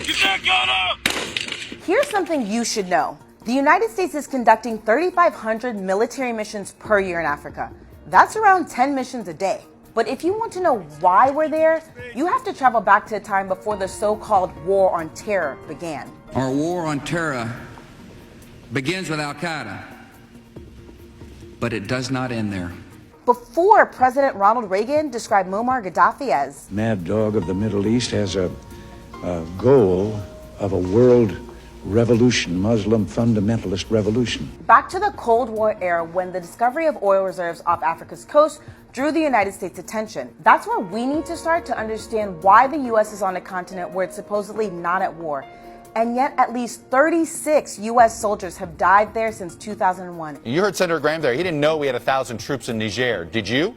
Get that gun up! Here's something you should know. The United States is conducting 3,500 military missions per year in Africa. That's around 10 missions a day. But if you want to know why we're there, you have to travel back to a time before the so-called War on Terror began. Our war on terror begins with Al-Qaeda, but it does not end there. Before President Ronald Reagan described Muammar Gaddafi as Mad Dog of the Middle East has a goal of a world revolution, Muslim fundamentalist revolution. back to the Cold War era when the discovery of oil reserves off Africa's coast drew the United States' attention. That's where we need to start to understand why the U.S. is on a continent where it's supposedly not at war. And yet at least 36 U.S. soldiers have died there since 2001. You heard Senator Graham there. He didn't know we had 1,000 troops in Niger. Did you?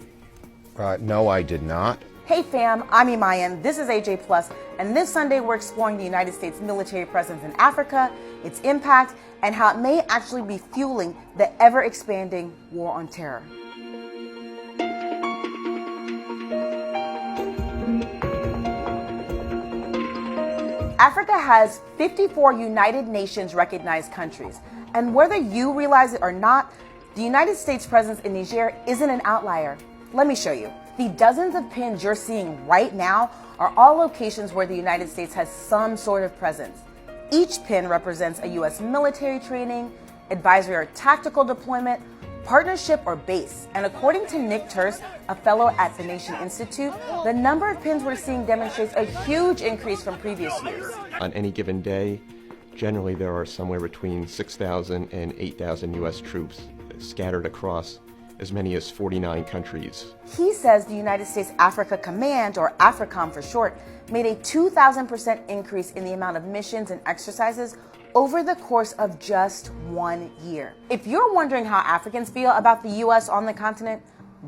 No, I did not. Hey fam, I'm Imayan, this is AJ Plus, and this Sunday we're exploring the United States military presence in Africa, its impact, and how it may actually be fueling the ever-expanding war on terror. Africa has 54 United Nations recognized countries, and whether you realize it or not, the United States presence in Niger isn't an outlier. Let me show you. The dozens of pins you're seeing right now are all locations where the United States has some sort of presence. Each pin represents a U.S. military training, advisory or tactical deployment, partnership or base. And according to Nick Turse, a fellow at the Nation Institute, the number of pins we're seeing demonstrates a huge increase from previous years. On any given day, generally there are somewhere between 6,000 and 8,000 U.S. troops scattered across as many as 49 countries. He says the United States Africa Command, or AFRICOM for short, made a 2,000% increase in the amount of missions and exercises over the course of just 1 year. If you're wondering how Africans feel about the U.S. on the continent,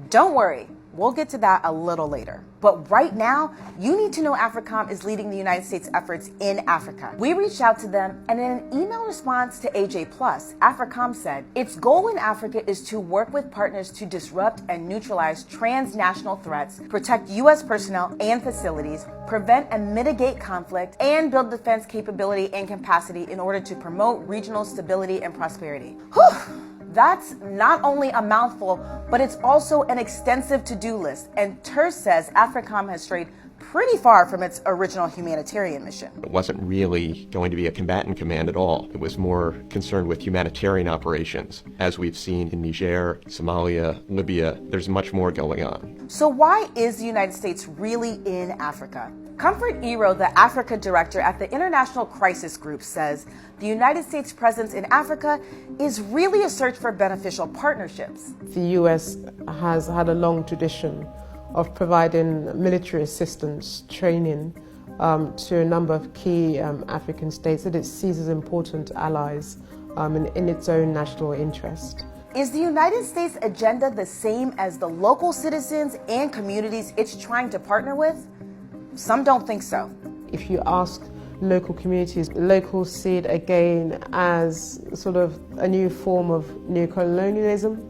don't worry. We'll get to that a little later. But right now, you need to know AFRICOM is leading the United States efforts in Africa. We reached out to them, and in an email response to AJ Plus, AFRICOM said, its goal in Africa is to work with partners to disrupt and neutralize transnational threats, protect U.S. personnel and facilities, prevent and mitigate conflict, and build defense capability and capacity in order to promote regional stability and prosperity. Whew! That's not only a mouthful, but it's also an extensive to-do list. And Turse says AFRICOM has strayed pretty far from its original humanitarian mission. It wasn't really going to be a combatant command at all. It was more concerned with humanitarian operations. As we've seen in Niger, Somalia, Libya, there's much more going on. So why is the United States really in Africa? Comfort Ero, the Africa director at the International Crisis Group, says the United States' presence in Africa is really a search for beneficial partnerships. The US has had a long tradition of providing military assistance, training to a number of key African states that it sees as important allies in its own national interest. Is the United States agenda the same as the local citizens and communities it's trying to partner with? Some don't think so. If you ask local communities, locals see it again as sort of a new form of neocolonialism,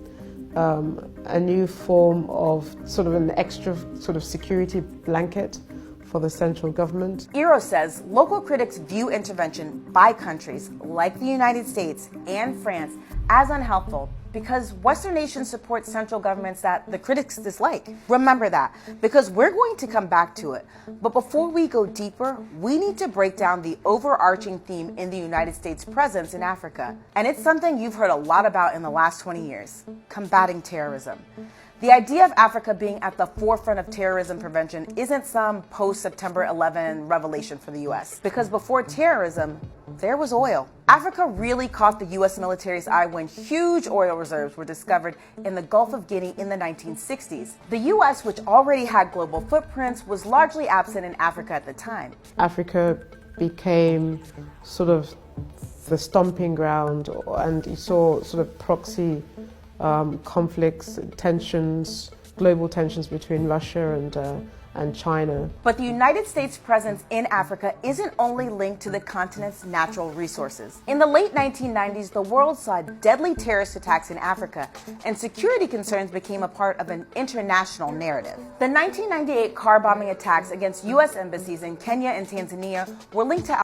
a new form of sort of an extra sort of security blanket for the central government. Ero says local critics view intervention by countries like the United States and France as unhelpful because Western nations support central governments that the critics dislike. Remember that, because we're going to come back to it. But before we go deeper, we need to break down the overarching theme in the United States' presence in Africa. And it's something you've heard a lot about in the last 20 years, combating terrorism. The idea of Africa being at the forefront of terrorism prevention isn't some post-September 11 revelation for the U.S. Because before terrorism, there was oil. Africa really caught the U.S. military's eye when huge oil reserves were discovered in the Gulf of Guinea in the 1960s. The U.S., which already had global footprints, was largely absent in Africa at the time. Africa became sort of the stomping ground, and you saw sort of proxy conflicts, tensions, global tensions between Russia and China. But the United States' presence in Africa isn't only linked to the continent's natural resources. In the late 1990s, the world saw deadly terrorist attacks in Africa, and security concerns became a part of an international narrative. The 1998 car bombing attacks against U.S. embassies in Kenya and Tanzania were linked to